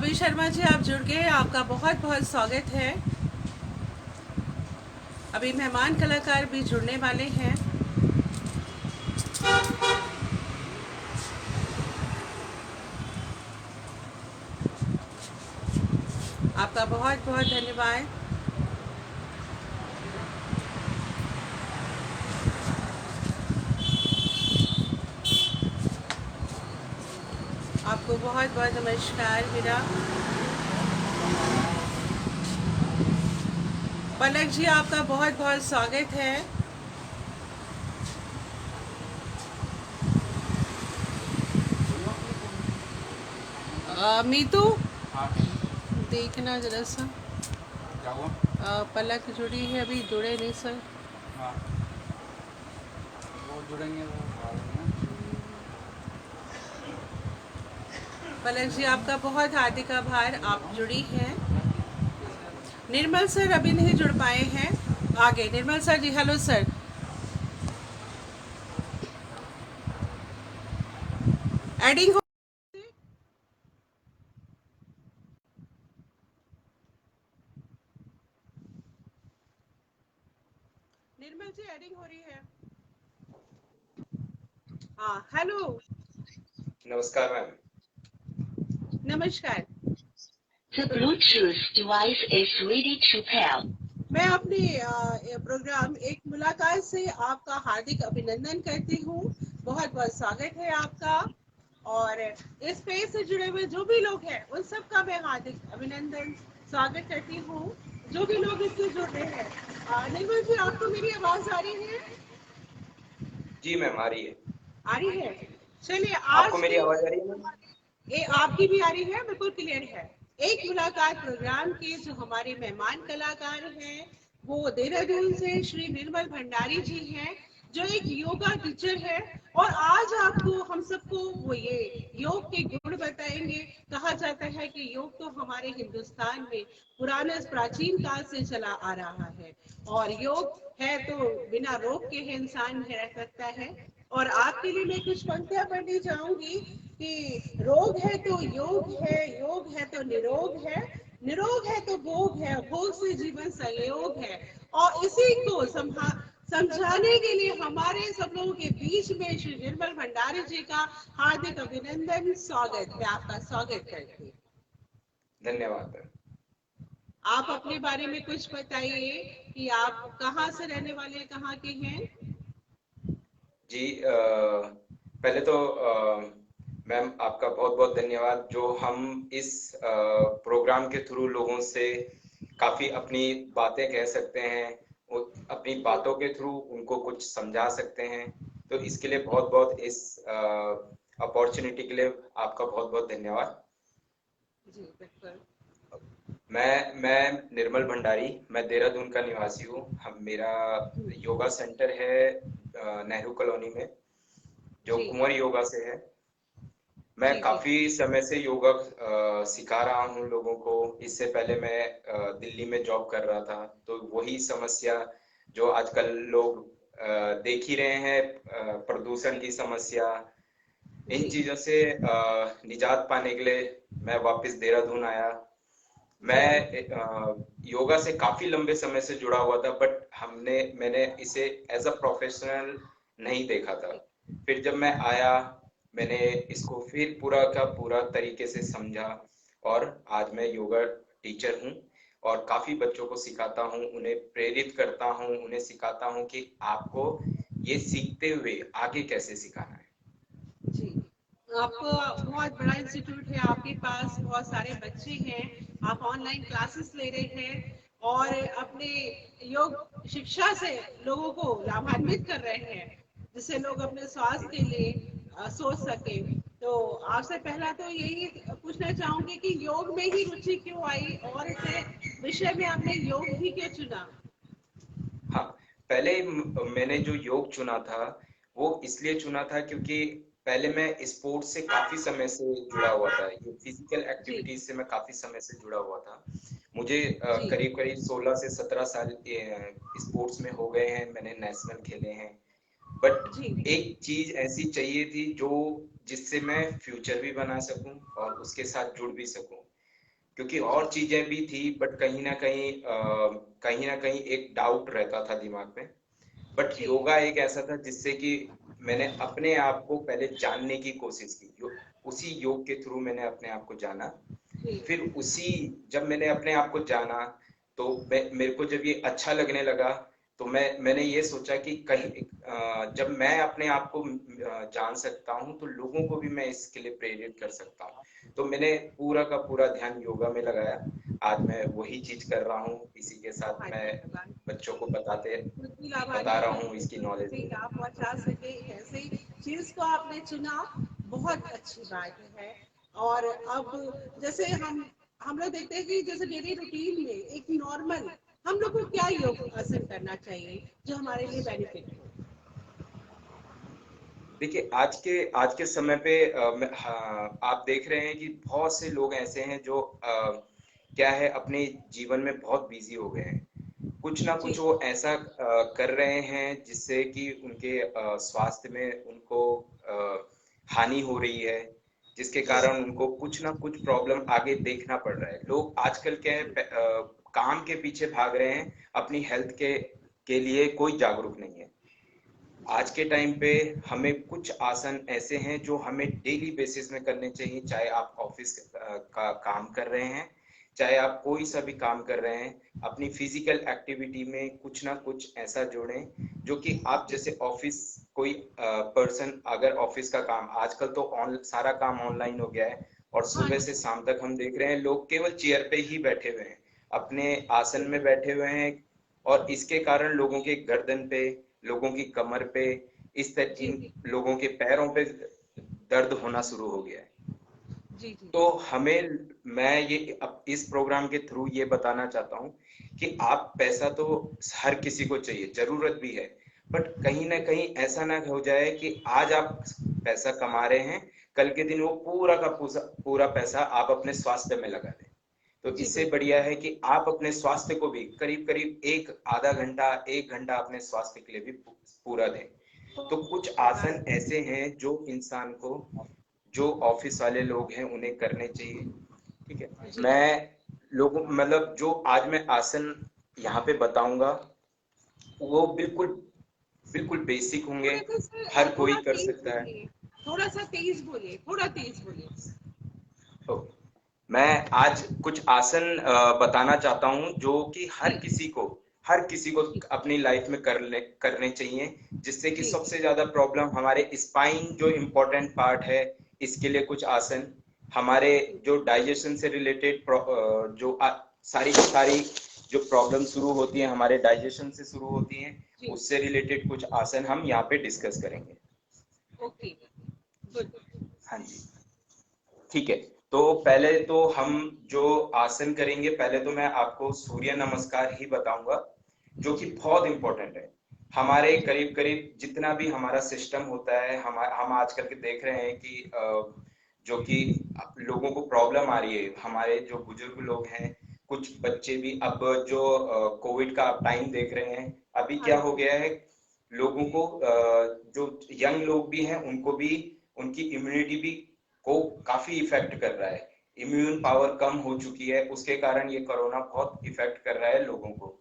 रवि शर्मा जी, आप जुड़ गए, आपका बहुत बहुत स्वागत है। अभी मेहमान कलाकार भी जुड़ने वाले हैं। आपका बहुत बहुत धन्यवाद। आपको बहुत बहुत नमस्कार मेरा। पलक जी, आपका बहुत बहुत स्वागत है। मीतू, देखना जरा सा। क्या हुआ? पलक जुड़ी है, अभी जुड़े नहीं सर। हाँ, वो जुड़ेंगे वो बाद में। पलक जी, आपका बहुत हार्दिक आभार, आप जुड़ी हैं। निर्मल सर अभी नहीं जुड़ पाए हैं। आगे निर्मल सर जी, हेलो सर। एडिंग हो। निर्मल जी, एडिंग हो रही है। हाँ, हेलो। नमस्कार मैम। नमस्कार। The Bluetooth device is ready to pair. मैं अपने प्रोग्राम एक मुलाकात से आपका हार्दिक अभिनंदन करती हूँ। बहुत बहुत स्वागत है आपका। और इस पेज से जुड़े हुए जो भी लोग हैं उन सब का मैं हार्दिक अभिनंदन स्वागत करती हूँ, जो भी लोग इससे जुड़ रहे हैं। निर्मल जी, आपको मेरी आवाज आ रही है? जी मैम, आ रही है। आ रही है। चलिए आपको आज मेरी के आवाज आ रही है मैम? ये आपकी भी आ रही है, बिल्कुल क्लियर है। एक मुलाकात प्रोग्राम के जो हमारे मेहमान कलाकार हैं वो देहरादून से श्री निर्मल भंडारी जी हैं, जो एक योगा टीचर है। और आज आपको हम सबको वो ये योग के गुण बताएंगे। कहा जाता है कि योग तो हमारे हिंदुस्तान में पुराने प्राचीन काल से चला आ रहा है, और योग है तो बिना रोग के ही इंसान रह सकता है। और आपके लिए मैं कुछ पंक्तियां पढ़नी चाहूंगी कि रोग है तो योग है, योग है तो निरोग है, निरोग है तो भोग है, भोग से जीवन संयोग है। और इसी को समझाने के लिए हमारे सब लोगों के बीच में श्री निर्मल भंडारी जी का हार्दिक अभिनंदन, स्वागत। मैं आपका स्वागत करती हूँ। धन्यवाद मैम। आप अपने बारे में कुछ बताइए कि आप कहाँ से रहने वाले, कहाँ के हैं? जी, पहले तो मैम आपका बहुत बहुत धन्यवाद, जो हम इस प्रोग्राम के थ्रू लोगों से काफी अपनी बातें कह सकते हैं, अपनी बातों के थ्रू उनको कुछ समझा सकते हैं। तो इसके लिए बहुत बहुत इस अपॉर्चुनिटी के लिए आपका बहुत बहुत धन्यवाद। जी बिल्कुल। मैं निर्मल भंडारी, मैं देहरादून का निवासी हूँ। हम मेरा योगा सेंटर है नेहरू कॉलोनी में, जो जी कुंवर योगा से है। मैं जी जी। काफी समय से योगा सिखा रहा हूँ लोगों को। इससे पहले मैं दिल्ली में जॉब कर रहा था, तो वही समस्या जो आजकल लोग देख ही रहे हैं, प्रदूषण की समस्या, इन जी चीजों से निजात पाने के लिए मैं वापस देहरादून आया। जी मैं योगा से काफी लंबे समय से जुड़ा हुआ था, बट मैंने इसे एज अ प्रोफेशनल नहीं देखा था। फिर जब मैं आया, मैंने इसको फिर पूरा का पूरा तरीके से समझा, और आज मैं योगा टीचर हूँ और काफी बच्चों को सिखाता हूँ, उन्हें प्रेरित करता हूँ, उन्हें सिखाता हूँ कि आपको ये सीखते हुए आगे कैसे सिखाना है। जी। आपको बहुत बड़ा इंस्टीट्यूट है, आपके पास बहुत सारे बच्चे हैं, आप ऑनलाइन क्लासेस ले रहे हैं और अपने योग शिक्षा से लोगों को लाभान्वित कर रहे हैं, जिससे लोग अपने स्वास्थ्य के लिए सोच सके। तो आपसे पहला तो यही पूछना चाहूंगी कि योग में ही रुचि क्यों आई, और इसे विषय में आपने योग ही क्यों चुना? हाँ, पहले मैंने जो योग चुना था, वो इसलिए चुना था क्योंकि पहले मैं स्पोर्ट्स से काफी समय से जुड़ा हुआ था। ये फिजिकल जी एक्टिविटीज से मैं काफी समय से जुड़ा हुआ था। मुझे जी करीब करीब 16 से 17 साल स्पोर्ट्स में हो गए हैं, मैंने नेशनल खेले हैं। बट जी एक चीज ऐसी चाहिए थी जो जिससे मैं फ्यूचर भी बना सकूं और उसके साथ जुड़ भी सकूं। क्योंकि और चीजें भी थी, बट कहीं ना कहीं एक डाउट रहता था दिमाग में। बट जी योगा एक ऐसा था जिससे कि मैंने अपने आप को पहले जानने की कोशिश की। उसी योग के थ्रू मैंने अपने आप को जाना। जी फिर उसी जब मैंने अपने आप को जाना, तो मेरे को जब ये अच्छा लगने लगा, तो मैंने ये सोचा कि कहीं जब मैं अपने आप को जान सकता हूँ, तो लोगों को भी मैं इसके लिए प्रेरित कर सकता हूँ। तो मैंने पूरा का पूरा ध्यान योगा में लगाया। आज मैं वही चीज कर रहा हूँ, इसी के साथ मैं बच्चों को खुशी बता लाभान्वित रहा तक हूँ इसकी नॉलेज से को। लाभ पहुंचा सके, ऐसे चीज को आपने चुना, बहुत अच्छी बात है। और अब जैसे हम लोग देखते हैं कि जैसे डेली रूटीन में एक नॉर्मल हम लोग को क्या योग आसन करना चाहिए जो हमारे लिए बेनिफिट हो। देखिए, आज के समय पे हाँ, आप देख रहे हैं कि बहुत से लोग ऐसे हैं जो क्या है, अपने जीवन में बहुत बिजी हो गए हैं। कुछ ना जी कुछ वो ऐसा कर रहे हैं जिससे कि उनके स्वास्थ्य में उनको हानि हो रही है, जिसके जी कारण उनको कुछ ना कुछ प्रॉब्लम आगे देखना पड़ रहा है। लोग आजकल क्या है, काम के पीछे भाग रहे हैं, अपनी हेल्थ के लिए कोई जागरूक नहीं है। आज के टाइम पे हमें कुछ आसन ऐसे हैं जो हमें डेली बेसिस में करने चाहिए, चाहे आप ऑफिस का काम कर रहे हैं, चाहे आप कोई सा भी काम कर रहे हैं। अपनी फिजिकल एक्टिविटी में कुछ ना कुछ ऐसा जोड़ें जो कि आप जैसे ऑफिस, कोई पर्सन अगर ऑफिस का काम, आजकल तो सारा काम ऑनलाइन हो गया है, और हाँ सुबह से जी शाम तक हम देख रहे हैं लोग केवल चेयर पे ही बैठे हुए हैं, अपने आसन में बैठे हुए हैं। और इसके कारण लोगों के गर्दन पे, लोगों की कमर पे, जी इन लोगों के पैरों पे दर्द होना शुरू हो गया है। जी जी तो हमें, मैं ये अब इस प्रोग्राम के थ्रू ये बताना चाहता हूँ कि आप, पैसा तो हर किसी को चाहिए, जरूरत भी है, बट कहीं ना कहीं ऐसा ना हो जाए कि आज आप पैसा कमा रहे हैं, कल के दिन वो पूरा का पूरा पैसा आप अपने स्वास्थ्य में लगा दें। तो जी इससे बिल्कुल। बढ़िया है कि आप अपने स्वास्थ्य को भी करीब करीब एक आधा घंटा, एक घंटा अपने स्वास्थ्य के लिए भी पूरा दें। तो कुछ आसन ऐसे हैं जो इंसान को, जो ऑफिस वाले लोग हैं, उन्हें करने चाहिए। ठीक है। जी मैं लोगों, मतलब जो आज मैं आसन यहाँ पे बताऊंगा, वो बिल्कुल बिल्कुल बेसिक होंगे, थोड़ा सा सर, हर कोई थोड़ा कर तेज सकता है। बोलिए, थोड़ा सा तेज बोलिए, थोड़ा तेज बोलिए। तो मैं आज कुछ आसन बताना चाहता हूँ जो कि जी हर किसी को जी अपनी लाइफ में करने चाहिए, जिससे कि जी सबसे ज्यादा प्रॉब्लम हमारे स्पाइन, जो इम्पोर्टेंट पार्ट है, इसके लिए कुछ आसन। हमारे जी जो डाइजेशन से रिलेटेड जो सारी की सारी जो प्रॉब्लम शुरू होती है, हमारे डाइजेशन से शुरू होती हैं, जी उससे रिलेटेड कुछ आसन हम यहाँ पे डिस्कस करेंगे। Okay good. हाँ जी, ठीक है। तो पहले तो हम जो आसन करेंगे, पहले तो मैं आपको सूर्य नमस्कार ही बताऊंगा, जो कि जी बहुत इंपॉर्टेंट है। हमारे जी करीब करीब जितना भी हमारा सिस्टम होता है, हम आजकल के देख रहे हैं कि जो कि लोगों को प्रॉब्लम आ रही है, हमारे जो बुजुर्ग लोग हैं, कुछ बच्चे भी, अब जो कोविड का आप टाइम देख रहे हैं, अभी हाँ क्या हो जी गया है, लोगों को जो यंग लोग भी हैं, उनको भी, उनकी इम्यूनिटी भी को काफी इफेक्ट कर रहा है। इम्यून पावर कम हो चुकी है, उसके कारण ये कोरोना बहुत इफेक्ट कर रहा है लोगों को।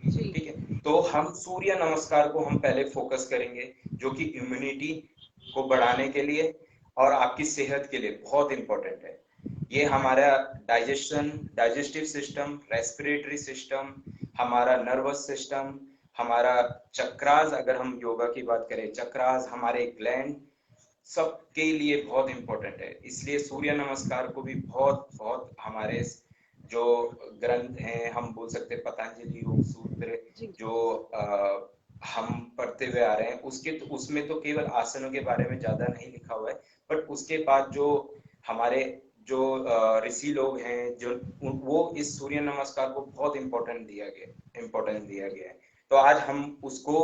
जी ठीक है। तो हम सूर्य नमस्कार को हम पहले फोकस करेंगे, जो कि इम्यूनिटी को बढ़ाने के लिए और आपकी सेहत के लिए बहुत इंपॉर्टेंट है। ये हमारा डाइजेस्टिव सिस्टम, रेस्पिरेटरी सिस्टम, हमारा नर्वस सिस्टम, हमारा चक्रास, अगर हम योगा की बात करें, चक्रास, हमारे ग्लैंड, सबके लिए बहुत इंपॉर्टेंट है। इसलिए सूर्य नमस्कार को भी बहुत बहुत हमारे जो ग्रंथ हैं, हम बोल सकते हैं पतंजलि योग सूत्र, जी जो हम पढ़ते हुए आ रहे हैं, उसमें तो केवल आसनों के बारे में ज्यादा नहीं लिखा हुआ है, बट उसके बाद जो हमारे जो ऋषि लोग हैं, जो वो इस सूर्य नमस्कार को बहुत इम्पोर्टेंस दिया गया है। तो आज हम उसको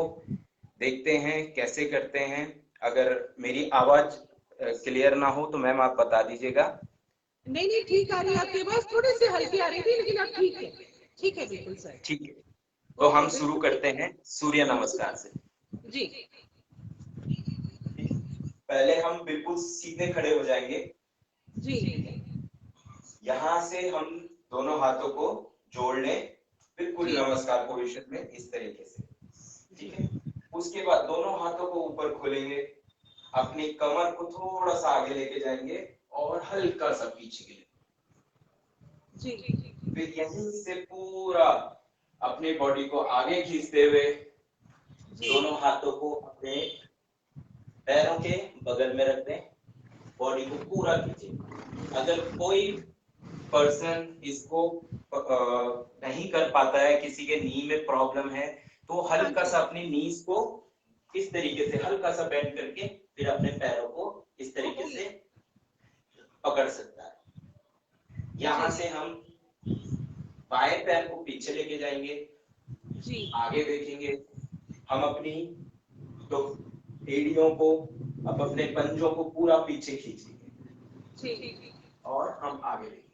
देखते हैं कैसे करते हैं। अगर मेरी आवाज क्लियर ना हो तो मैम आप बता दीजिएगा। नहीं नहीं ठीक आ रही है आपकी आवाज, थोड़ी सी हल्की आ रही थी लेकिन अब ठीक है बिल्कुल सर। ठीक है, तो ओके हम शुरू बिल्कुल ठीक करते है। हैं सूर्य नमस्कार से। जी ठीक है। पहले हम बिल्कुल सीधे खड़े हो जाएंगे। जी यहाँ से हम दोनों हाथों को जोड़ लें, बिल्कुल जी। नमस्कार पोजीशन में इस तरीके से, ठीक है। उसके बाद दोनों हाथों को ऊपर खोलेंगे, अपनी कमर को थोड़ा सा आगे लेके जाएंगे और हल्का सा पीछे के लिए, जी। फिर यहीं से पूरा अपनी बॉडी को आगे खींचते हुए दोनों हाथों को अपने पैरों के बगल में रख दें, बॉडी को पूरा खींचे। अगर कोई पर्सन इसको नहीं कर पाता है, किसी के नी में प्रॉब्लम है, तो हल्का सा अपनी नीज को इस तरीके से हल्का सा बेंड करके फिर अपने पैरों को इस तरीके से पकड़ सकता है। यहाँ से हम बाएं पैर को पीछे लेके जाएंगे, जी। आगे देखेंगे, हम अपनी तो एड़ियों को, अब अपने पंजों को पूरा पीछे खींचेंगे और हम आगे देखेंगे।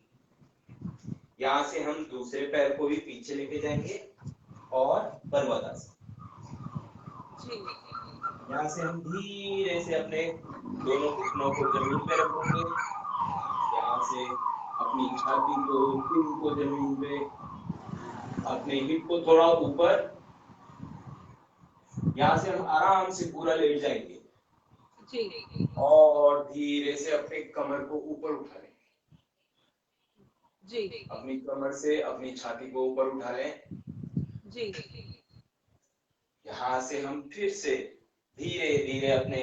यहाँ से हम दूसरे पैर को भी पीछे लेके जाएंगे और पर्वतासन। यहाँ से हम धीरे से अपने दोनों घुटनों को जमीन पे रखेंगे, यहाँ से अपनी छाती को, सिर को जमीन पे, अपने हिप को थोड़ा ऊपर, यहाँ से हम आराम से पूरा लेट जाएंगे जी। और धीरे से अपने कमर को ऊपर उठा लेंगे। जी। अपनी कमर से अपनी छाती को ऊपर उठा लें। जी। यहाँ से हम फिर से धीरे धीरे अपने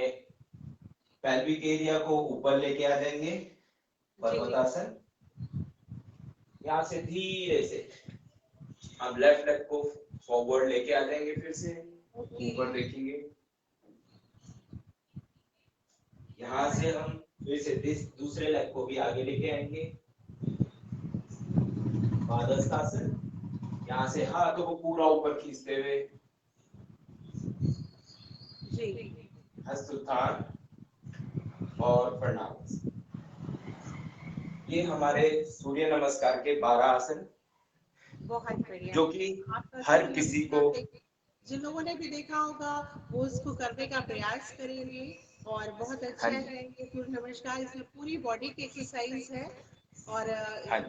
पेल्विक एरिया को ऊपर लेके आ जाएंगे, पर्वतासन। यहाँ से धीरे से हम लेफ्ट लेग को फॉरवर्ड लेके आ जाएंगे, फिर से ऊपर देखेंगे। यहाँ से हम फिर से दूसरे लेग को भी आगे लेके आएंगे, पादहस्तासन। यहाँ से हाथों को पूरा ऊपर खींचते हुए हस्तोत्थान और प्रणाम। ये हमारे सूर्य नमस्कार के 12 आसन, बहुत बढ़िया। जो कि हर किसी को, जिन लोगों ने भी देखा होगा वो इसको करने का प्रयास करेंगे और बहुत अच्छा है। ये सूर्य नमस्कार, इसमें पूरी बॉडी की एक्सरसाइज है और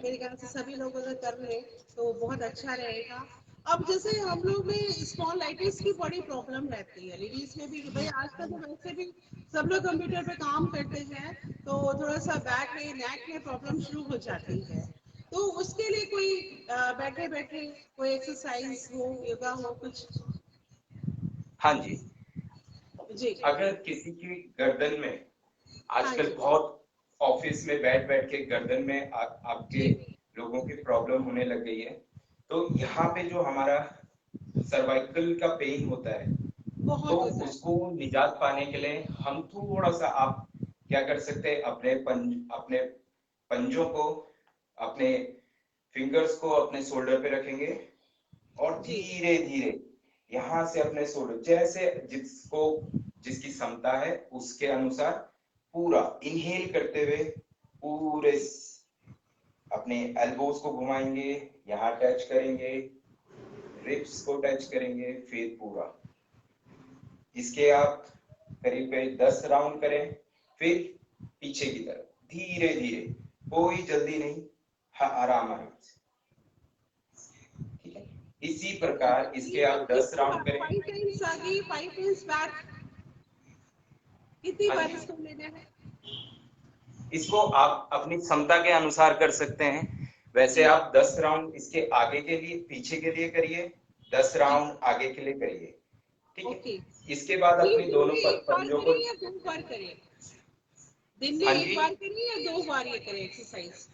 मेरे ख्याल से सभी लोग अगर कर ले तो बहुत अच्छा रहेगा। अब जैसे हम लोग में स्पॉन्डिलाइटिस की बड़ी प्रॉब्लम रहती है, लेडीज में भी। भाई आजकल तो वैसे भी सब लोग कंप्यूटर पे काम करते हैं तो थोड़ा सा बैक में, नेक में प्रॉब्लम शुरू हो जाती है। तो उसके लिए कोई बैठे बैठे कोई एक्सरसाइज हो, योगा हो कुछ? हाँ जी जी। अगर किसी की गर्दन में आजकल बहुत ऑफिस में बैठ बैठ के गर्दन में आपके लोगों की प्रॉब्लम होने लग गई है, तो यहाँ पे जो हमारा सर्वाइकल का पेन होता है, तो उसको निजात पाने के लिए हम थोड़ा सा, आप क्या कर सकते हैं, अपने पंजों को, अपने फिंगर्स को अपने शोल्डर पे रखेंगे और धीरे धीरे यहाँ से अपने शोल्डर, जैसे जिसकी क्षमता है उसके अनुसार पूरा इनहेल करते हुए पूरे अपने एल्बोस को घुमाएंगे, यहाँ टच करेंगे, रिब्स को टच करेंगे, फिर पूरा इसके आप करीब 10 राउंड करें। फिर पीछे की तरफ धीरे धीरे, कोई जल्दी नहीं, आराम आराम से, ठीक है। इसी प्रकार इसके आप 10 राउंड करें। 5 टाइम्स आगे, 5 टाइम्स बैक, कितनी बार इसको लेना है? इसको आप अपनी क्षमता के अनुसार कर सकते हैं। वैसे आप 10 राउंड इसके आगे के लिए, पीछे के लिए करिए, 10 राउंड आगे के लिए करिए, ठीक है। इसके बाद अपनी दोनों पंजों को, दिन में एक बार करिए या 2 बार ये करें एक्सरसाइज?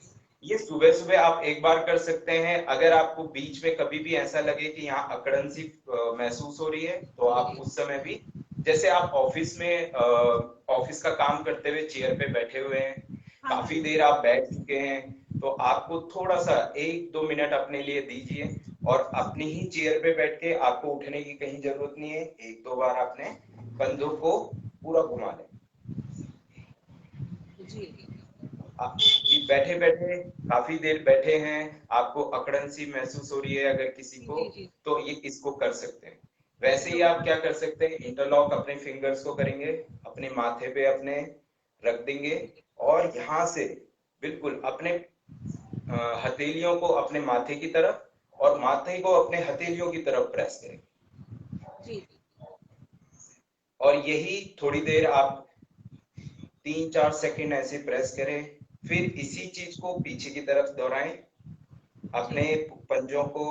ये सुबह सुबह आप एक बार कर सकते हैं। अगर आपको बीच में कभी भी ऐसा लगे कि यहाँ अकड़न सी महसूस हो रही है, तो आप उस समय भी, जैसे आप ऑफिस में ऑफिस का काम करते हुए चेयर पे बैठे हुए हैं, काफी देर आप बैठ चुके हैं, तो आपको थोड़ा सा 1-2 मिनट अपने लिए दीजिए और अपनी ही चेयर पे बैठ के, आपको उठने की कहीं जरूरत नहीं है, 1-2 बार अपने कंधों को पूरा घुमा लें। जी, बैठे बैठे काफी देर बैठे हैं, आपको अकड़न सी महसूस हो रही है अगर किसी को, तो ये इसको कर सकते हैं। वैसे ही आप क्या कर सकते हैं, इंटरलॉक अपने फिंगर्स को करेंगे, अपने माथे पे अपने रख देंगे और यहाँ से बिल्कुल अपने हथेलियों को अपने माथे की तरफ और माथे को अपने हथेलियों की तरफ प्रेस करें जी और यही थोड़ी देर आप 3-4 सेकंड ऐसे प्रेस करें। फिर इसी चीज को पीछे की तरफ दोहराएं, अपने पंजों को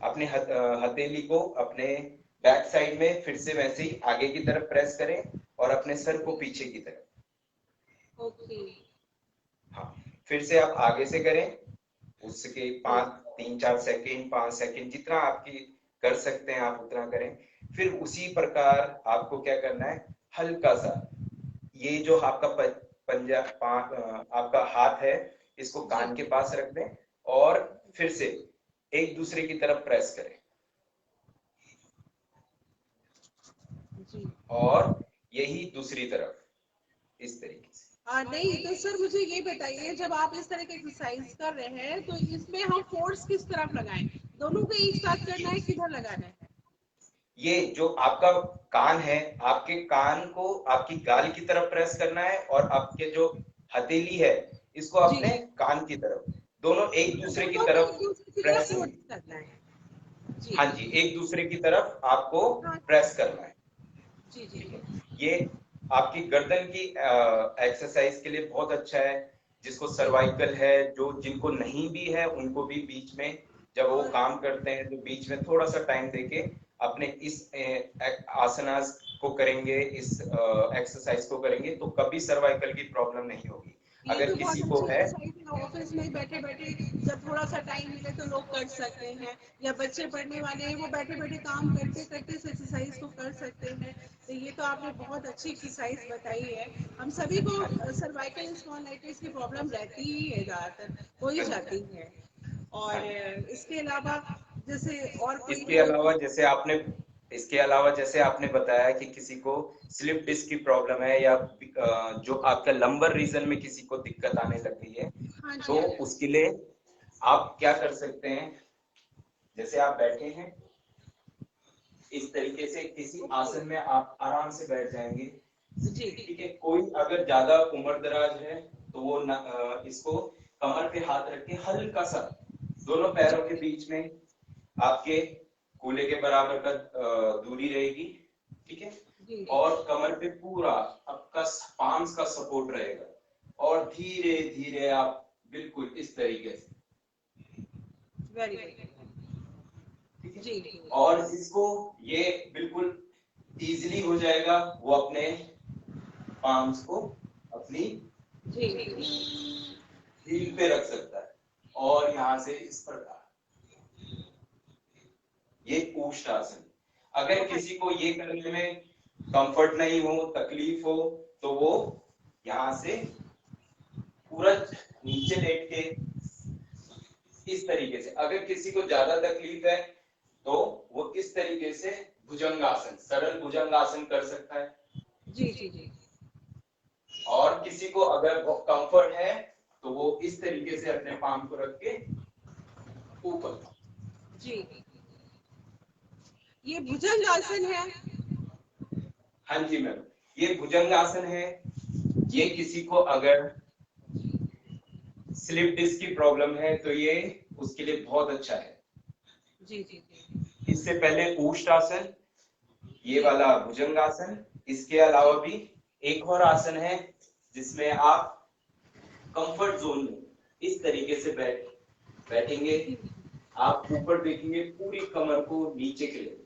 अपने हथेली को अपने बैक साइड में फिर से वैसे ही आगे की तरफ प्रेस करें और अपने सर को पीछे की तरफ। ओके हाँ, फिर से आप आगे से करें, उसके 3-4 सेकंड 5 सेकंड जितना आपकी कर सकते हैं आप उतना करें। फिर उसी प्रकार आपको क्या करना है, हल्का सा ये जो आपका पंजा आपका हाथ है इसको कान के पास रख दें और फिर से एक दूसरे की तरफ प्रेस करें जी और यही दूसरी तरफ इस तरीके से। नहीं तो सर मुझे ये बताइए, जब आप इस तरह की एक्सरसाइज कर रहे हैं तो इसमें हम फोर्स किस तरफ लगाएं? दोनों को एक साथ करना है, किधर लगाना है? ये जो आपका कान है, आपके कान को आपकी गाल की तरफ प्रेस करना है और आपके जो हथेली है इसको अपने कान की तरफ, दोनों एक दूसरे की तरफ प्रेस करना है। जी हाँ जी, एक दूसरे की तरफ आपको प्रेस करना है। जी जी ये आपकी गर्दन की एक्सरसाइज के लिए बहुत अच्छा है। जिसको सर्वाइकल है, जो जिनको नहीं भी है उनको भी बीच में जब वो काम करते हैं तो बीच में थोड़ा सा टाइम देके अपने इस आसनास को करेंगे, इस एक्सरसाइज को करेंगे तो कभी सर्वाइकल की प्रॉब्लम नहीं होगी। अगर किसी को है ऑफिस में बैठे बैठे जब थोड़ा सा टाइम मिले तो लोग कर सकते हैं, या बच्चे पढ़ने वाले हैं वो बैठे बैठे काम करते करते इस एक्सरसाइज को कर सकते हैं। तो ये तो आपने बहुत अच्छी एक्सरसाइज बताई है। हम सभी को सर्वाइकल स्पॉन्डिलाइटिस की प्रॉब्लम रहती ही है, ज्यादातर हो ही जाती है। और इसके अलावा जैसे और कोई इसके अलावा जैसे आपने बताया कि किसी को स्लिप डिस्क की प्रॉब्लम है या जो आपका लंबर रीजन में किसी को दिक्कत आने लग गई है, तो उसके लिए आप क्या कर सकते हैं, जैसे आप बैठे हैं इस तरीके से किसी आसन में आप आराम से बैठ जाएंगे। ठीक है, कोई अगर ज्यादा उम्र दराज है तो वो इसको कमर पे हाथ रख के हल्का सा दोनों पैरों के बीच में आपके कूल्हे के बराबर का दूरी रहेगी। ठीक है, और कमर पे पूरा आपका पाम्स का सपोर्ट रहेगा और धीरे धीरे आप बिल्कुल इस तरीके से जी, और जिसको ये बिल्कुल इजीली हो जाएगा वो अपने पाम्स को अपनी हील पे रख सकता है और यहाँ से इस प्रकार ये ऊष्टासन। अगर किसी को ये करने में कंफर्ट नहीं हो, तकलीफ हो, तो वो यहाँ से पूरा नीचे लेट के इस तरीके से, अगर किसी को ज्यादा तकलीफ है तो वो इस तरीके से भुजंगासन, सरल भुजंगासन कर सकता है। जी। और किसी को अगर कंफर्ट है तो वो इस तरीके से अपने पाम को रख के ऊपर। जी, ये भुजंगासन है। हाँ जी मैम, ये भुजंगासन है। ये किसी को अगर स्लिप डिस्क की प्रॉब्लम है तो ये उसके लिए बहुत अच्छा है। जी। इससे पहले ऊष्टासन, ये वाला भुजंगासन, इसके अलावा भी एक और आसन है जिसमें आप कंफर्ट जोन में इस तरीके से बैठेंगे, आप ऊपर देखेंगे पूरी कमर को नीचे के लिए,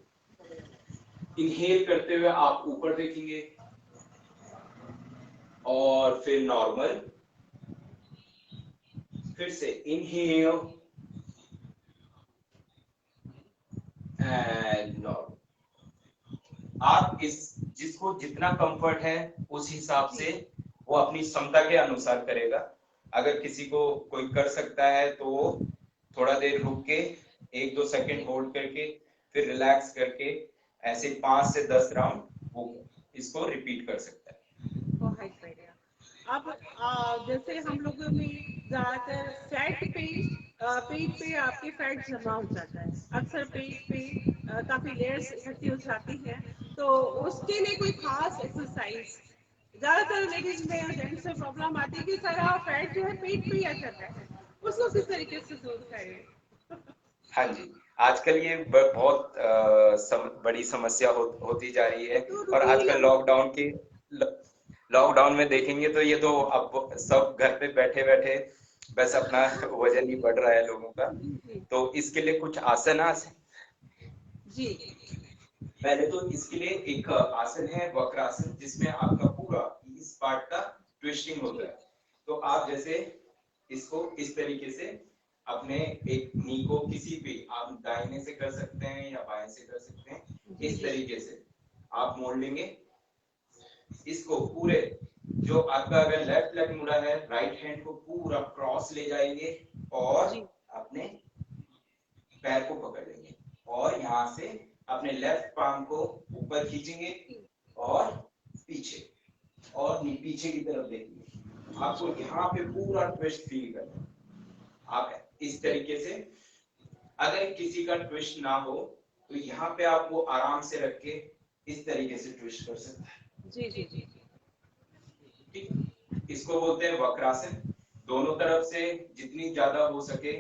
इनहेल करते हुए आप ऊपर देखेंगे और फिर नॉर्मल, फिर से इनहेल एंड नॉर्मल। आप जिसको जितना कंफर्ट है उस हिसाब से वो अपनी क्षमता के अनुसार करेगा। अगर किसी को कोई कर सकता है तो वो थोड़ा देर रुक के 1-2 सेकंड होल्ड करके फिर रिलैक्स करके ऐसे 5 से 10 राउंड वो इसको रिपीट कर सकता है। अब जैसे हम लोगों में ज्यादातर पेट पे आपके फैट जमा हो जाता है, अक्सर पेट पे काफी लेयर्स इकट्ठी हो जाती है, तो उसके लिए कोई खास एक्सरसाइज ज्यादातर लेडीज में और जेंट्स में प्रॉब्लम आती है कि सारा फैट जो है पेट पे ही आ जाता है, उसको किस तरीके से दूर करें? हाँ जी, आजकल ये बहुत बड़ी समस्या होती जा रही है। तो और रूटीन आजकल लॉकडाउन में देखेंगे तो ये तो अब सब घर पे बैठे बैठे बस अपना वजन ही बढ़ रहा है लोगों का। जी तो इसके लिए कुछ आसनास है। जी पहले तो इसके लिए एक आसन है वक्रासन, जिसमें आपका पूरा इस पार्ट का ट्विस्टिंग होता है। तो आप जैसे इसको इस तरीके से अपने एक नी को किसी भी, आप दाहिने से कर सकते हैं या बाएं से कर सकते हैं, इस तरीके से आप मोड़ लेंगे इसको पूरे। जो आपका अगर लेफ्ट लेग मुड़ा है, राइट हैंड को पूरा क्रॉस ले जाएंगे और जी अपने पैर को पकड़ लेंगे और यहाँ से अपने लेफ्ट पाम को ऊपर खींचेंगे और पीछे और पीछे की तरफ देखेंगे। आपको यहाँ पे पूरा ट्विस्ट फील करना है। आप इस तरीके से, अगर किसी का ट्विस्ट ना हो तो यहाँ पे आप वो आराम से रख के इस तरीके से ट्विस्ट कर सकते हैं। जी जी जी ठीक, इसको बोलते हैं वक्रासन। दोनों तरफ से जितनी ज्यादा हो सके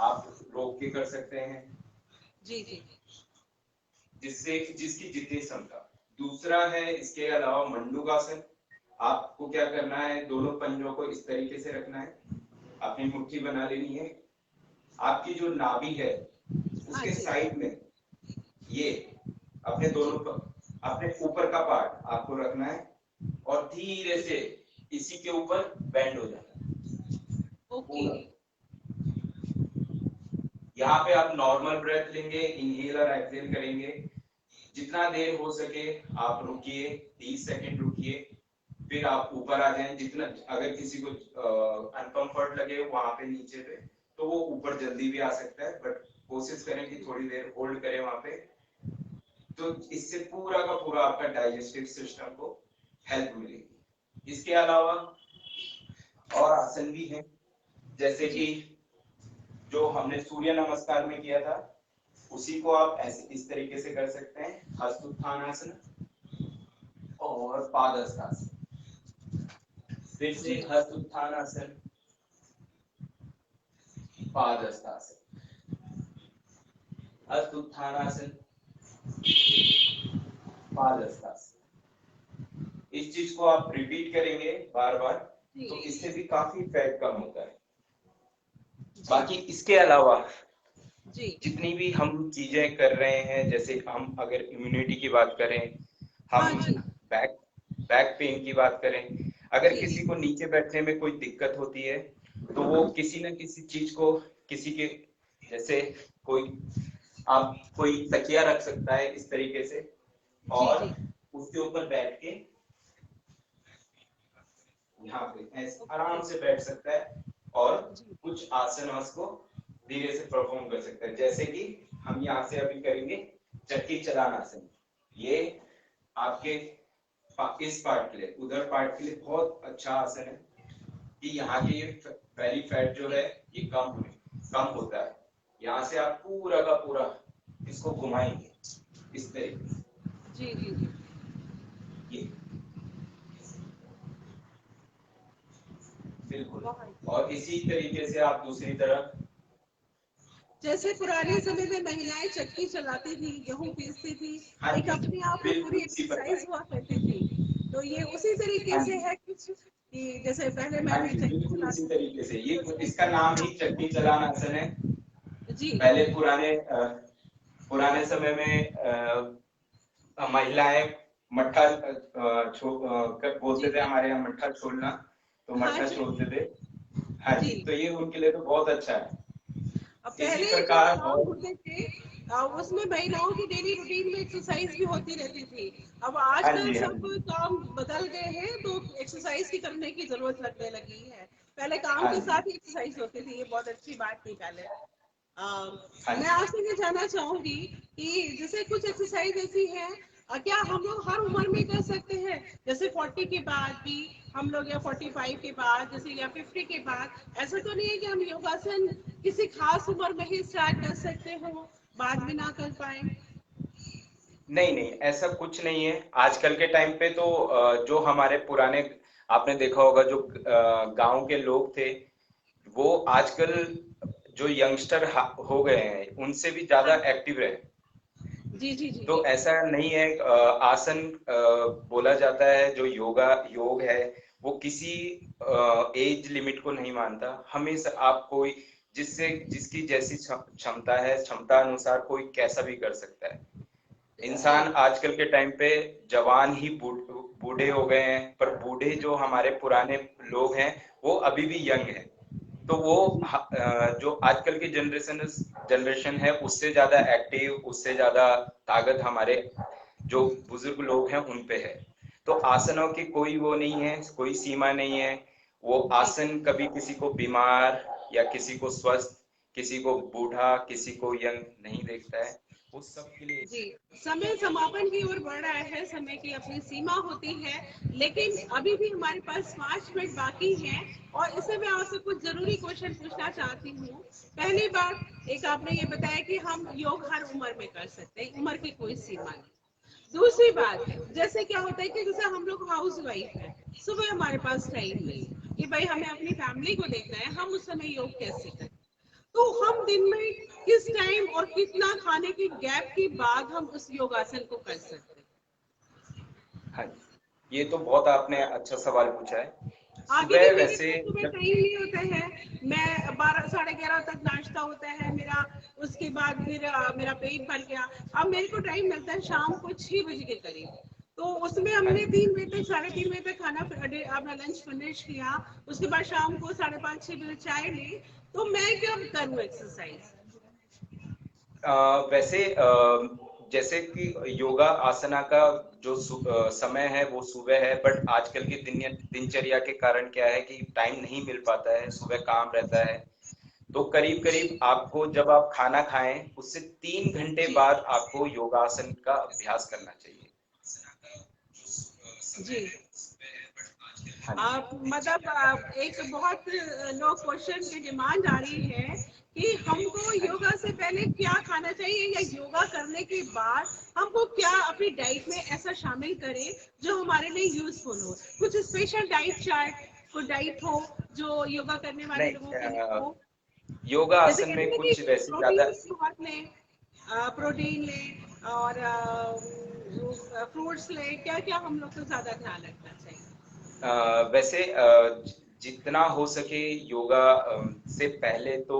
आप रोक के कर सकते हैं, जी जी जिससे जिसकी जितनी क्षमता। दूसरा है इसके अलावा मंडूकासन। आपको क्या करना है, दोनों पंजों को इस तरीके से रखना है, अपनी मुट्ठी बना लेनी है। आपकी जो नाभि है उसके साइड में ये अपने दोनों अपने ऊपर का पार्ट आपको रखना है और धीरे से इसी के ऊपर बैंड हो जाना है। ओके यहाँ पे आप नॉर्मल ब्रेथ लेंगे, इनहेल और एक्सहेल करेंगे। जितना देर हो सके आप रुकिए, 30 सेकंड रुकिए, फिर आप ऊपर आ जाएं। जितना, अगर किसी को अनकंफर्ट लगे वहां पे नीचे पे, तो वो ऊपर जल्दी भी आ सकता है, बट कोशिश करें कि थोड़ी देर होल्ड करें वहां पे। तो इससे पूरा का पूरा आपका डाइजेस्टिव सिस्टम को हेल्प मिलेगी। इसके अलावा और आसन भी हैं, जैसे कि जो हमने सूर्य नमस्कार में किया था, उसी को आप ऐसे इस तरीके से कर सकते हैं, हस्तोत्थानासन और पादहस्तासन। फिर से हस्तोत्थानासन, पादहस्तासन, हस्तोत्थानासन, पादहस्तासन। इस चीज को आप रिपीट करेंगे बार बार, तो इससे भी काफी फैट कम होता है। बाकी इसके अलावा जितनी भी हम चीजें कर रहे हैं, जैसे हम अगर इम्यूनिटी की बात करें, हम बैक पेन की बात करें, अगर किसी को नीचे बैठने में कोई दिक्कत होती है तो वो किसी न किसी चीज को, किसी के जैसे कोई तकिया रख सकता है इस तरीके से और उसके ऊपर बैठ के यहाँ पे ऐसे आराम से बैठ सकता है और कुछ आसन को धीरे से परफॉर्म कर सकता है। जैसे कि हम यहाँ से अभी करेंगे चक्की चलान आसन। ये आपके इस पार्ट के लिए, उधर पार्ट के लिए बहुत अच्छा आसन है कि यहाँ के ये बेली फैट जो है ये कम होता है। यहाँ से आप पूरा का पूरा इसको घुमाएंगे इस तरीके से। जी जी जी ये बिल्कुल। और इसी तरीके से आप दूसरी तरफ, जैसे पुराने समय में महिलाएं चक्की चलाती थी, गेहूं पीसती थी, एक अपने आप में पूरी एक्सरसाइज हुआ करती थी। तो ये उसी तरीके से है कुछ कि जैसे पहले मैं भी चक्की बिल्कुल इसी चलाती तरीके से। ये इसका नाम ही चक्की चलान आसन है। जी पहले पुराने समय में महिलाएं मट्ठा बोलते थे, हमारे यहाँ मट्ठा छोड़ना, तो मट्ठा छोड़ते थे। हाँ जी, तो ये उनके लिए तो बहुत अच्छा है। पहले जो काम होते थे उसमें महिलाओं की डेली रूटीन में एक्सरसाइज भी होती रहती थी। अब आजकल सब काम बदल गए हैं, तो एक्सरसाइज की करने की जरूरत लगने लगी है। पहले काम के साथ ही एक्सरसाइज होती थी, ये बहुत अच्छी बात थी पहले। मैं आपसे ये जानना चाहूंगी कि जैसे कुछ एक्सरसाइज ऐसी है क्या हम लोग हर उम्र में कर सकते हैं, जैसे 40 के बाद भी हम लोग, या 45 के बाद जैसे, या 50 के बाद? ऐसा तो नहीं है कि हम योगासन किसी खास उम्र में ही स्टार्ट कर सकते हो, बाद में ना कर पाए? नहीं नहीं, ऐसा कुछ नहीं है। आजकल के टाइम पे तो जो हमारे पुराने, आपने देखा होगा जो गांव के लोग थे, वो आजकल जो यंगस्टर हो गए हैं उनसे भी ज्यादा हाँ एक्टिव रहे। जी जी जी तो जी। ऐसा नहीं है। आसन बोला जाता है, जो योग है, वो किसी एज लिमिट को नहीं मानता। हमेशा आप कोई, जिससे जिसकी जैसी क्षमता है, क्षमता अनुसार कोई कैसा भी कर सकता है। जी इंसान आजकल के टाइम पे जवान ही बूढ़े हो गए हैं, पर बूढ़े जो हमारे पुराने लोग हैं वो अभी भी यंग हैं। तो वो जो आजकल की जनरेशन है उससे ज्यादा एक्टिव, उससे ज्यादा ताकत हमारे जो बुजुर्ग लोग हैं उन पे है। तो आसनों की कोई वो नहीं है, कोई सीमा नहीं है। वो जी आसन कभी किसी को बीमार या किसी को स्वस्थ, किसी को बूढ़ा, किसी को यंग नहीं देखता है। वो सबके लिए। जी। समय समापन की ओर बढ़ रहा है, समय की अपनी सीमा होती है, लेकिन अभी भी हमारे पास 5 मिनट बाकी हैं और इससे मैं आपसे कुछ जरूरी क्वेश्चन पूछना चाहती हूँ। पहली बात, एक आपने ये बताया कि हम योग हर उम्र में कर सकते हैं, उम्र की कोई सीमा नहीं। दूसरी बात, जैसे क्या होता है कि जैसे हम लोग हाउस वाइफ हैं, सुबह हमारे पास टाइम नहीं कि भाई हमें अपनी फैमिली को देखना है, हम उस समय योग कैसे करें? तो हम दिन में किस टाइम और कितना खाने की गैप के बाद हम उस योगासन को कर सकते हैं? हाँ जी, ये तो बहुत आपने अच्छा सवाल पूछा है। आगे भी सुबह मेरे वैसे पास सुबह जब टाइम नहीं होता है, मैं 12 साढ़े 11 तक नाश्ता होता है मेरा, उसके बाद फिर मेरा पेट भर गया। अब मेरे को टाइम मिलता है शाम को 6 बजे के करीब, तो उसमें हाँ हमने जी, 3 बजे तक, साढ़े 3 बजे तक खाना अपना लंच फिनिश किया, उसके बाद शाम को 5:30 6 बजे चाय ली, तो मैं क्या करूँ एक्सरसाइज? वैसे जैसे कि योगा आसना का जो समय है वो सुबह है, बट आजकल की दिनचर्या के कारण क्या है कि टाइम नहीं मिल पाता है, सुबह काम रहता है। तो करीब करीब आपको, जब आप खाना खाएं उससे 3 घंटे जी बाद आपको योगासन का अभ्यास करना चाहिए। जी। हाँ जी। आप मतलब एक बहुत लोग क्वेश्चन की डिमांड आ रही है कि हमको हाँ जी। योगा से पहले क्या खाना चाहिए या योगा करने के बाद हमको क्या अपनी डाइट में ऐसा शामिल करें जो हमारे लिए यूजफुल हो, कुछ स्पेशल डाइट चार्ट, कोई डाइट हो जो योगा करने वाले लोगों के लिए नहीं, हो। योगा जैसे आसन कहते में हैं ना कि कुछ वैसे ज्यादा। प्रोटीन बहुत लें, प्रोटीन लें और फ्रूट्स लें, क्या क्या हम लोग को ज्यादा ध्यान रखना चाहिए? वैसे जितना हो सके योगा से पहले तो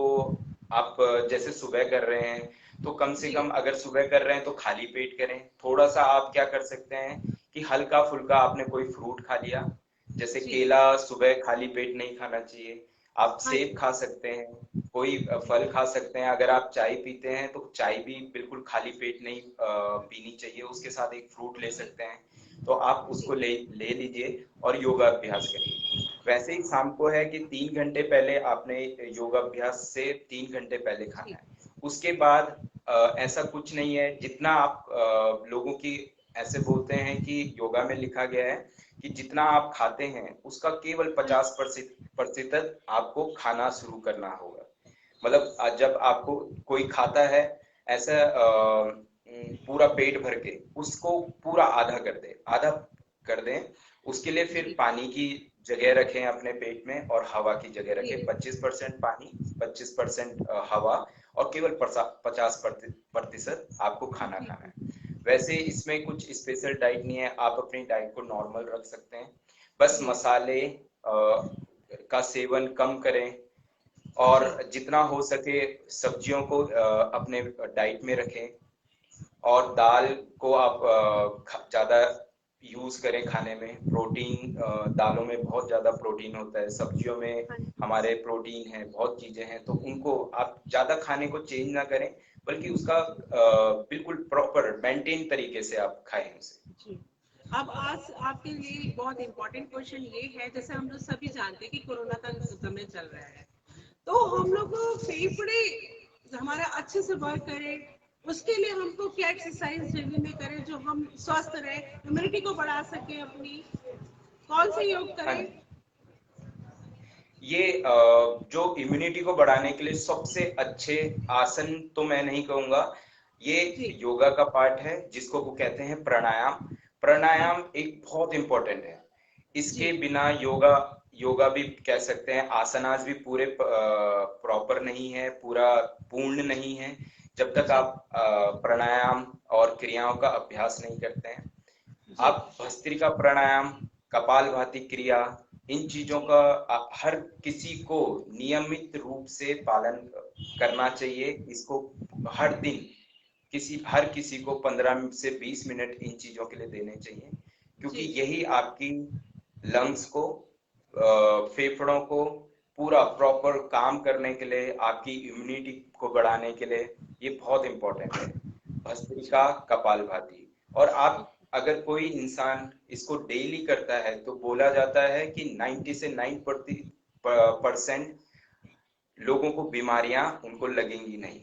आप जैसे सुबह कर रहे हैं तो कम से जी कम, अगर सुबह कर रहे हैं तो खाली पेट करें। थोड़ा सा आप क्या कर सकते हैं कि हल्का फुल्का आपने कोई फ्रूट खा लिया, जैसे जी। केला सुबह खाली पेट नहीं खाना चाहिए। आप हाँ सेब जी खा सकते हैं, कोई जी फल खा सकते हैं। अगर आप चाय पीते हैं तो चाय भी बिल्कुल खाली पेट नहीं पीनी चाहिए, उसके साथ एक फ्रूट ले जी सकते हैं। तो आप जी उसको ले ले लीजिए और योगा अभ्यास करिए। वैसे ही शाम को है कि 3 घंटे पहले आपने योगाभ्यास से 3 घंटे पहले खाना जी है। उसके बाद ऐसा कुछ नहीं है, जितना आप लोगों की ऐसे बोलते हैं कि योगा में लिखा गया है कि जितना आप खाते हैं उसका केवल हाँ जी 50% आपको खाना शुरू करना होगा। मतलब जब आपको कोई खाता है ऐसा पूरा पेट भर के, उसको पूरा आधा कर दे, आधा कर दें। उसके लिए फिर जी पानी की जगह रखें अपने पेट में और हवा की जगह जी रखें। 25% पानी, 25% हवा, और केवल 50% आपको खाना जी खाना है। वैसे इसमें कुछ स्पेशल डाइट नहीं है, आप अपनी डाइट को नॉर्मल रख सकते हैं। बस जी मसाले का सेवन कम करें, जी और जितना हो सके सब्जियों को अपने डाइट में रखें। और दाल को आप ज्यादा यूज करें खाने में। प्रोटीन, दालों में बहुत ज्यादा प्रोटीन होता है, सब्जियों में हाँ जी हमारे प्रोटीन है, बहुत चीजें हैं, तो उनको आप ज्यादा खाने को चेंज ना करें, बल्कि उसका बिल्कुल प्रॉपर मेंटेन तरीके से आप खाएं उसे। जी। अब आज आपके लिए बहुत इंपॉर्टेंट क्वेश्चन ये है, जैसे हम लोग सभी जानते हैं कि कोरोना का समय चल रहा है, तो हम लोग को फेफड़े हमारा अच्छे से वर्क करे, उसके लिए हमको क्या एक्सरसाइज डेली में करें जो हम स्वस्थ रहे, इम्यूनिटी को बढ़ा सके अपनी, कौन से योग हाँ करें? जी। ये जो इम्यूनिटी को बढ़ाने के लिए सबसे अच्छे आसन तो मैं नहीं कहूंगा, ये जी। योगा का पार्ट है जिसको वो कहते हैं प्राणायाम। प्राणायाम एक बहुत इंपॉर्टेंट है। इसके जी। बिना योगा योगा भी कह सकते हैं, आसनास भी पूरे प्रॉपर नहीं है, पूरा पूर्ण नहीं है, जब तक जी। आप प्राणायाम और क्रियाओं का अभ्यास नहीं करते हैं। जी। आप भस्त्रिका प्राणायाम, कपालभाति क्रिया, इन चीजों का हर किसी को नियमित रूप से पालन करना चाहिए। इसको हर दिन हर किसी को 15 से 20 मिनट इन चीजों के लिए देने चाहिए, क्योंकि जी। यही आपकी लंग्स को, फेफड़ों को पूरा प्रॉपर काम करने के लिए, आपकी इम्यूनिटी को बढ़ाने के लिए ये बहुत इंपॉर्टेंट है, भस्त्रिका कपालभाति। और आप अगर कोई इंसान इसको डेली करता है तो बोला जाता है कि 90 से 9% लोगों को बीमारियां उनको लगेंगी नहीं।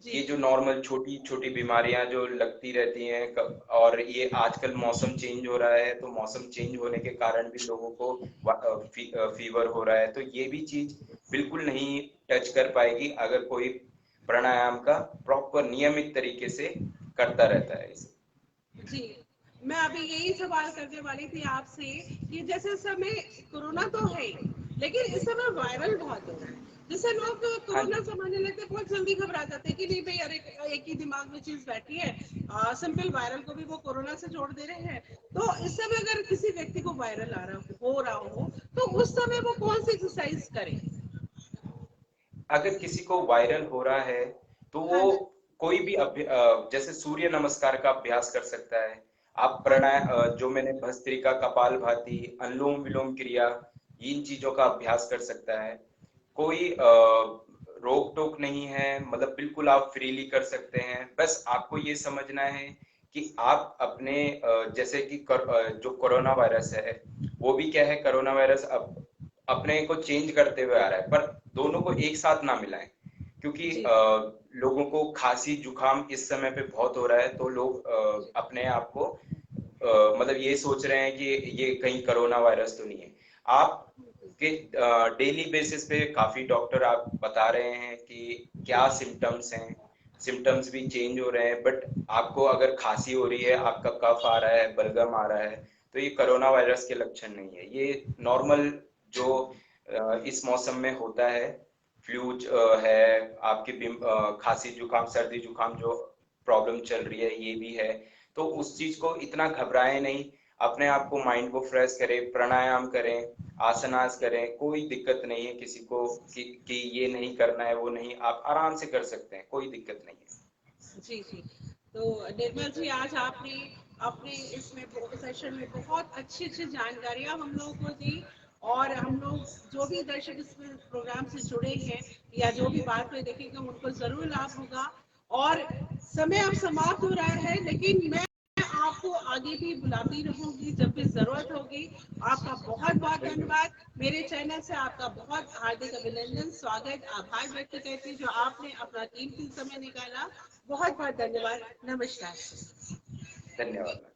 जी। ये जो नॉर्मल छोटी छोटी बीमारियां जो लगती रहती हैं, और ये आजकल मौसम चेंज हो रहा है, तो मौसम चेंज होने के कारण भी लोगों को फीवर हो रहा है, तो ये भी चीज बिल्कुल नहीं टच कर पाएगी अगर कोई प्राणायाम का प्रॉपर नियमित तरीके से करता रहता है इसे। जी, मैं अभी यही सवाल करने वाली थी आपसे कि जैसे इस समय कोरोना तो है ही, लेकिन इस समय वायरल बहुत हो रहा है, जिससे लोग हाँ कोरोना जी। समझने लगते बहुत जल्दी घबरा जाते हैं कि नहीं भाई, अरे एक ही दिमाग में चीज बैठी है, सिंपल वायरल को भी वो कोरोना से जोड़ दे रहे हैं। तो इस समय अगर किसी व्यक्ति को वायरल हो रहा हो, तो उस समय वो कौन सी एक्सरसाइज करे? अगर किसी को वायरल हो रहा है तो हाँ वो जी। कोई भी जैसे सूर्य नमस्कार का अभ्यास कर सकता है। आप हाँ जी। जो मैंने भस्त्रिका, कपालभाति, अनुलोम विलोम क्रिया, इन चीजों का अभ्यास कर सकता है। कोई रोक टोक नहीं है, मतलब बिल्कुल आप फ्रीली कर सकते हैं। बस आपको ये समझना है कि आप अपने जैसे कि जो कोरोना वायरस है, वो भी क्या है, कोरोना वायरस अब अपने को चेंज करते हुए आ रहा है, पर दोनों को एक साथ ना मिलाएं, क्योंकि जी। लोगों को खांसी जुकाम इस समय पे बहुत हो रहा है, तो लोग जी। अपने आप को मतलब ये सोच रहे हैं कि ये कहीं कोरोना वायरस तो नहीं है। आप कि डेली बेसिस पे काफी डॉक्टर आप बता रहे हैं कि क्या सिम्टम्स हैं, सिम्टम्स भी चेंज हो रहे हैं, बट आपको अगर खांसी हो रही है, आपका कफ आ रहा है, बलगम आ रहा है, तो ये कोरोना वायरस के लक्षण नहीं है। ये नॉर्मल जो इस मौसम में होता है, फ्लू है, आपकी खांसी जुकाम, सर्दी जुकाम जो प्रॉब्लम चल रही है, ये भी है। तो उस चीज को इतना घबराए नहीं, अपने आप को, माइंड को फ्रेश करें, प्राणायाम करें, आसनास करें, कोई दिक्कत नहीं है किसी को कि ये नहीं करना है, वो नहीं, आप आराम से कर सकते हैं, कोई दिक्कत नहीं है। जी। जी। तो निर्मल जी, आज आपने अपने इसमें सेशन में बहुत अच्छी अच्छी जानकारियां हम लोगों को दी, और हम लोग जो भी दर्शक इस प्रोग्राम से जुड़े हैं या जो भी बात में देखेंगे उनको जरूर लाभ होगा। और समय अब समाप्त हो रहा है, लेकिन मैं आपको आगे भी बुलाती रहूंगी जब भी जरूरत होगी। आपका बहुत बहुत बिल्कुल। धन्यवाद। मेरे चैनल से आपका बहुत हार्दिक अभिनंदन, स्वागत, आभार व्यक्त करती हूँ जो आपने अपना कीमती समय निकाला। बहुत बहुत धन्यवाद। नमस्कार। धन्यवाद।